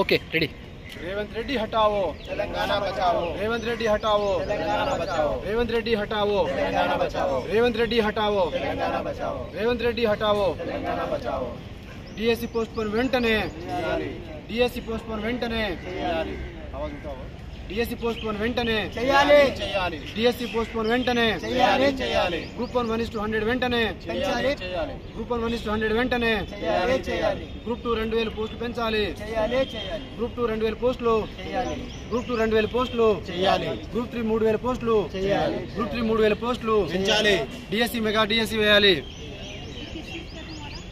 Okay ready. Revanth Reddy हटाओ, तेलंगाना बचाओ। रेवंत रेड्डी हटाओ, तेलंगाना बचाओ। रेवंत रेड्डी हटाओ, तेलंगाना बचाओ। रेवंत रेड्डी हटाओ, तेलंगाना बचाओ। रेवंत रेड्डी हटाओ। तेलंगाना बचाओ। డిఎస్సి పోస్ట్ పోన్ వెంటనే, చేయాలి డిఎస్సి పోస్ట్ పోన్ వెంటనే, చేయాలి డిఎస్సి పోస్ట్ పోన్ వెంటనే, చేయాలి చేయాలి డిఎస్సి పోస్ట్ పోన్ వెంటనే, చేయాలి చేయాలి గ్రూప్ 1 1:100 వెంటనే, పెంచాలి చేయాలి గ్రూప్ 1 1:100 వెంటనే, చేయాలి చేయాలి గ్రూప్ 2 2000 పోస్టులు పెంచాలి, చేయాలి చేయాలి గ్రూప్ 2 2000 పోస్టులు, చేయాలి గ్రూప్ 2 2000 పోస్టులు, చేయాలి గ్రూప్ 3 3000 పోస్టులు, చేయాలి గ్రూప్ 3 3000 పోస్టులు, పెంచాలి డిఎస్సి మెగా డిఎస్సి వేయాలి।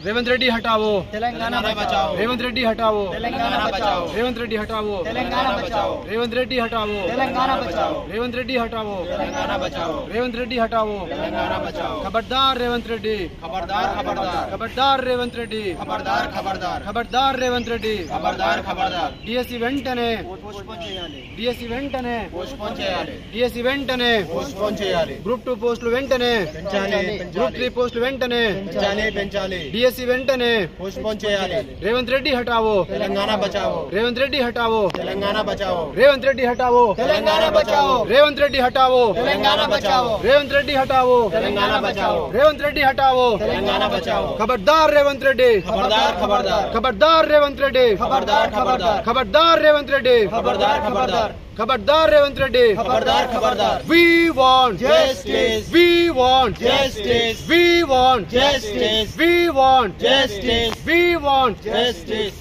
रेवंत रेड्डी हटाओ, तेलंगाना बचाओ। रेवंत रेड्डी हटाओ, तेलंगाना बचाओ। रेवंत रेड्डी हटाओ, तेलंगाना बचाओ। रेवंत रेड्डी हटाओ, तेलंगाना बचाओ। रेवंत रेड्डी हटाओ, तेलंगाना बचाओ। रेवंत रेड्डी हटाओ, तेलंगाना बचाओ। खबरदार रेवंत रेड्डी, खबरदार खबरदार खबरदार रेवंत रेड्डी, खबरदार खबरदार खबरदार रेवंत रेड्डी, खबरदार खबरदार డిఎస్సి వెంటనే, పోస్ట్పోన్ చేయాలి డిఎస్సి వెంటనే, పోస్ట్పోన్ చేయాలి డిఎస్సి వెంటనే, పోస్ట్పోన్ చేయాలి గ్రూప్ 2 పోస్టులు వెంటనే, పెంచాలి గ్రూప్ 3 పోస్టులు వెంటనే, పెంచాలి పెంచాలి డిఎస్సి వెంటనే, పోస్ట్పోన్ చేయాలి रेवंत रेड्डी हटाओ, तेलंगाना बचाओ। रेवंत रेड्डी हटाओ, तेलंगाना बचाओ। रेवंत रेड्डी हटाओ, तेलंगाना बचाओ। रेवंत रेड्डी हटाओ, तेलंगाना बचाओ। रेवंत रेड्डी हटाओ, तेलंगाना बचाओ। रेवंत रेड्डी हटाओ, तेलंगाना बचाओ। खबरदार रेवंत रेड्डी, खबरदार खबरदार खबरदार रेवंत रेड्डी, खबरदार खबरदार खबरदार रेवंत रेड्डी, खबरदार खबरदार खबरदार रेवंत रेड्डी, खबरदार खबरदार we want Justice. we want Justice. we want Justice. we want Justice. we want Justice.